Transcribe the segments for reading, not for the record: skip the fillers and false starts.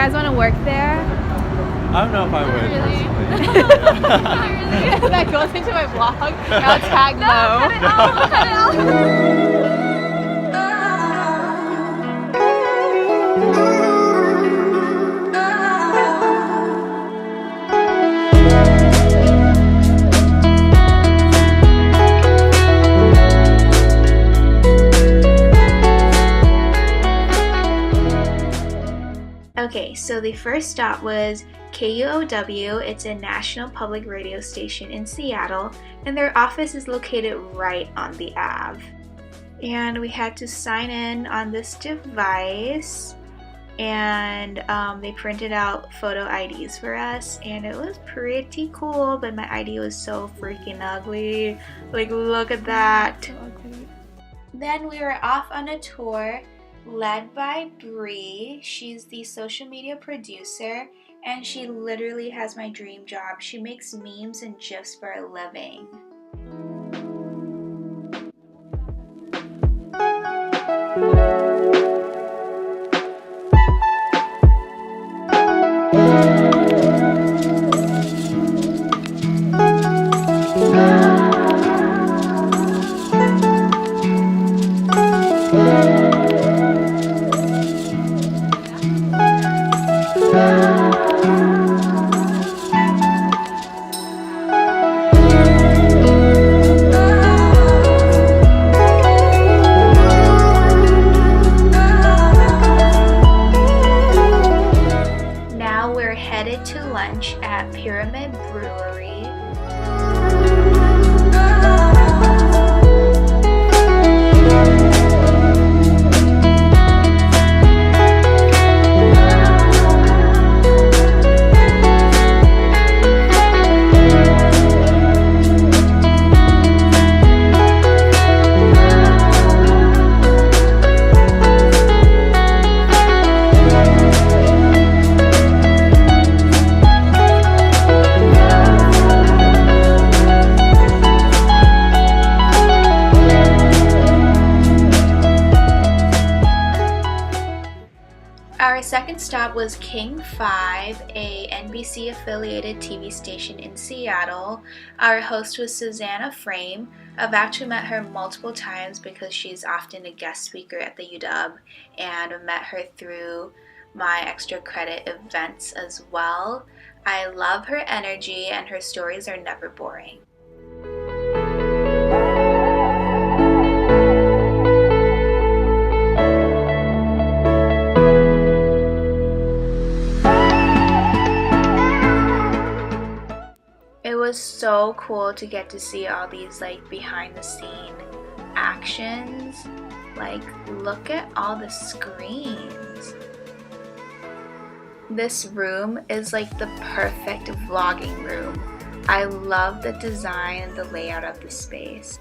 guys want to work there? I don't know if I would. Really? Not really. That goes into my vlog. Now tag Mo. Cut it out. Okay, so the first stop was KUOW. It's a national public radio station in Seattle, and their office is located right on the Ave. And we had to sign in on this device, and they printed out photo IDs for us, and it was pretty cool, but my ID was so freaking ugly. Like, look at that. Then we were off on a tour led by Bree. She's the social media producer, and she literally has my dream job. She makes memes and GIFs for a living. Our second stop was King 5, a NBC affiliated TV station in Seattle. Our host was Susanna Frame. I've actually met her multiple times because she's often a guest speaker at the UW, and I've met her through my extra credit events as well. I love her energy, and her stories are never boring. It was so cool to get to see all these like behind the scene actions. Like, look at all the screens. This room is like the perfect vlogging room. I love the design and the layout of the space.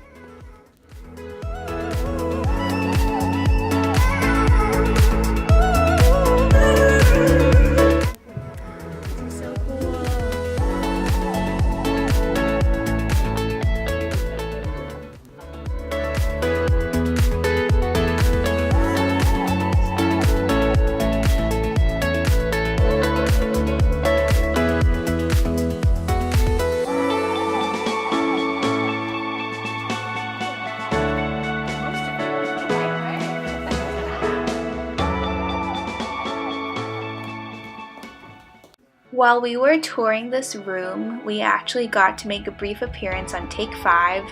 While we were touring this room, we actually got to make a brief appearance on Take 5,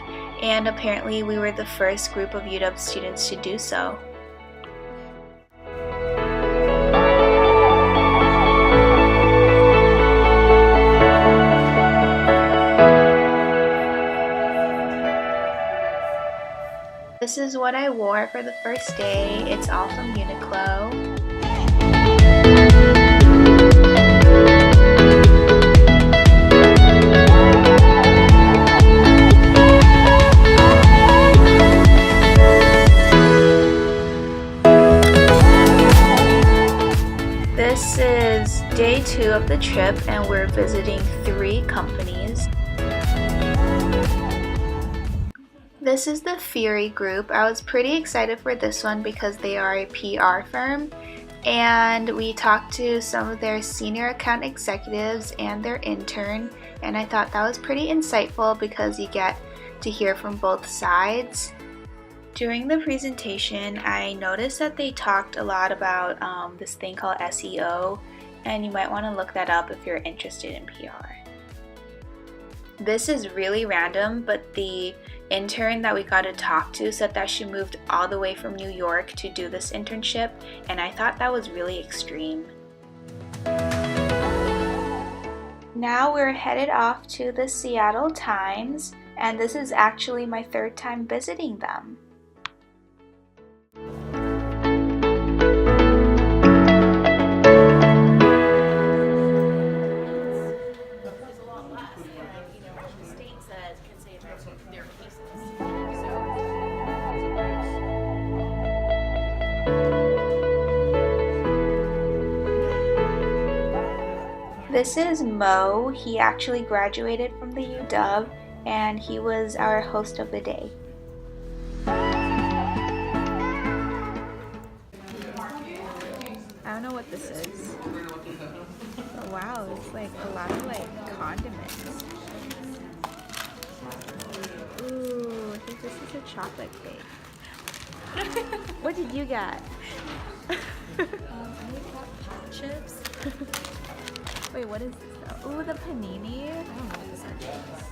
and apparently we were the first group of UW students to do so. This is what I wore for the first day. It's all from Uniqlo. This is day 2 of the trip, and we're visiting 3 companies. This is the Fury Group. I was pretty excited for this one because they are a PR firm, and we talked to some of their senior account executives and their intern, and I thought that was pretty insightful because you get to hear from both sides. During the presentation, I noticed that they talked a lot about this thing called SEO, and you might want to look that up if you're interested in PR. This is really random, but the intern that we got to talk to said that she moved all the way from New York to do this internship, and I thought that was really extreme. Now we're headed off to the Seattle Times, and this is actually my third time visiting them. This is Mo. He actually graduated from the UW, and he was our host of the day. I don't know what this is. Oh, wow, it's like a lot of like condiments. Ooh, I think this is a chocolate cake. What did you get? I got pot chips. Wait, what is this? Ooh, the panini. I don't know what this actually is.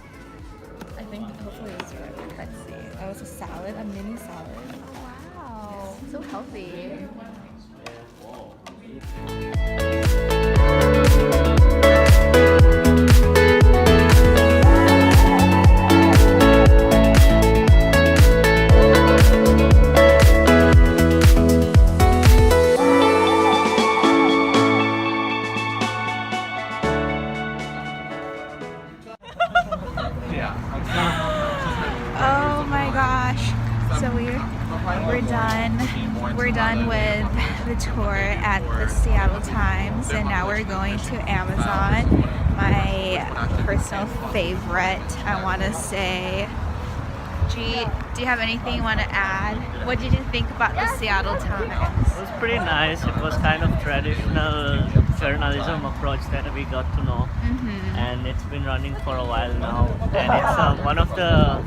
I think hopefully it's right. Let's see. Oh, it's a salad, a mini salad. Wow, so healthy. Oh my gosh. So we're done. We're done with the tour at the Seattle Times, and now we're going to Amazon, my personal favorite, I want to say. G, do you have anything you want to add? What did you think about the Seattle Times? It was pretty nice. It was kind of traditional journalism approach that we got to know, and it's been running for a while now. And it's one of the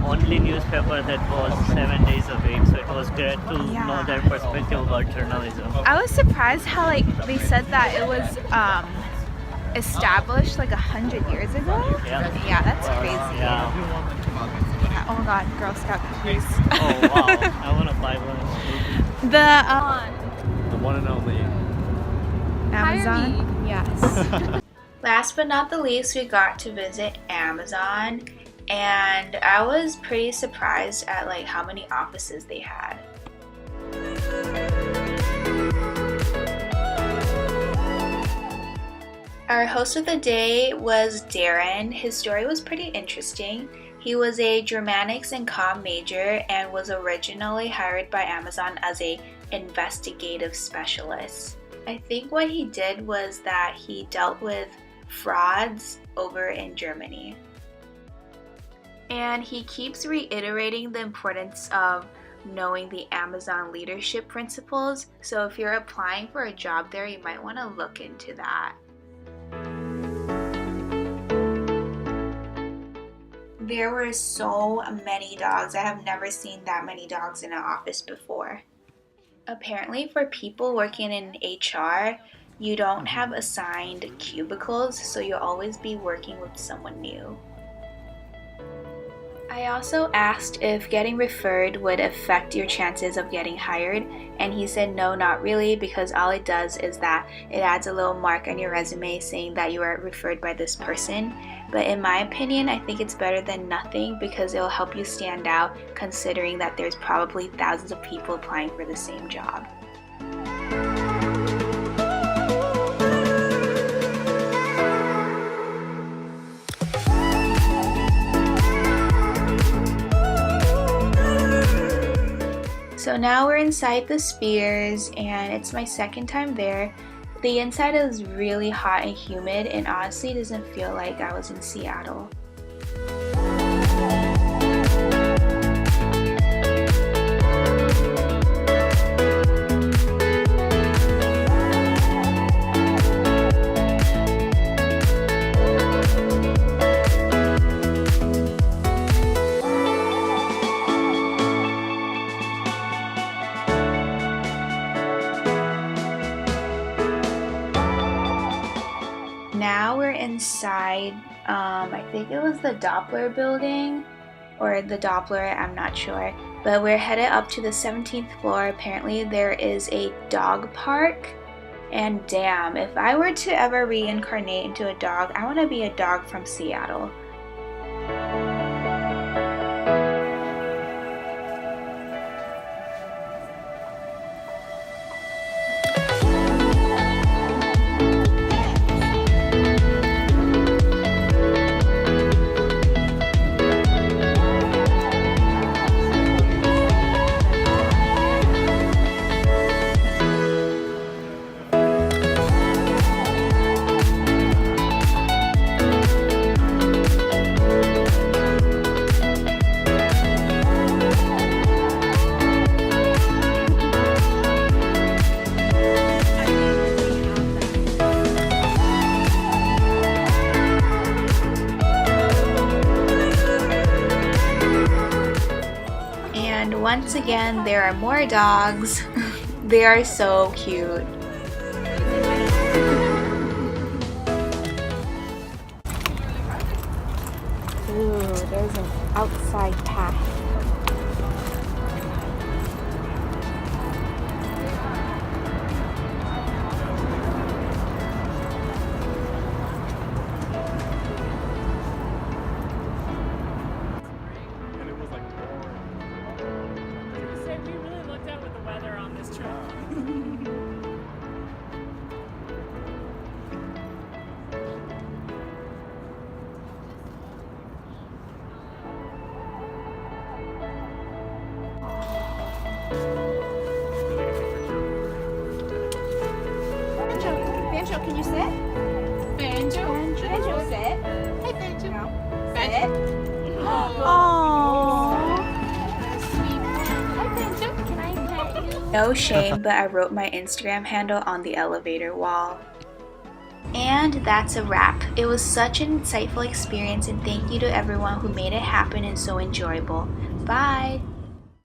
only newspaper that was 7 days a week, so it was great to know their perspective about journalism. I was surprised how they said that it was established 100 years ago. Yeah, that's crazy. Yeah. Oh my god, Girl Scout cookies. Oh wow, I want to buy one. The one and only. Amazon? Yes. Last but not the least, we got to visit Amazon, and I was pretty surprised at how many offices they had. Our host of the day was Darren. His story was pretty interesting. He was a dramatics and comm major and was originally hired by Amazon as an investigative specialist. I think what he did was that he dealt with frauds over in Germany. And he keeps reiterating the importance of knowing the Amazon leadership principles. So if you're applying for a job there, you might want to look into that. There were so many dogs. I have never seen that many dogs in an office before. Apparently for people working in HR, you don't have assigned cubicles, so you'll always be working with someone new. I also asked if getting referred would affect your chances of getting hired, and he said no, not really, because all it does is that it adds a little mark on your resume saying that you were referred by this person. But in my opinion, I think it's better than nothing because it will help you stand out, considering that there's probably thousands of people applying for the same job. So now we're inside the Spheres, and it's my second time there. The inside is really hot and humid, and honestly doesn't feel like I was in Seattle. inside, I think it was the Doppler building or the Doppler, I'm not sure. But we're headed up to the 17th floor. Apparently there is a dog park. And damn, if I were to ever reincarnate into a dog, I want to be a dog from Seattle. And once again, there are more dogs. They are so cute. Ooh, there's an outside path. We really looked at with the weather on this trip. Banjo, can you sit? Banjo? Banjo, sit. Hey, Banjo. No. Banjo. Hi, Banjo. Can I pet you? No shame, but I wrote my Instagram handle on the elevator wall. And that's a wrap. It was such an insightful experience, and thank you to everyone who made it happen and so enjoyable. Bye!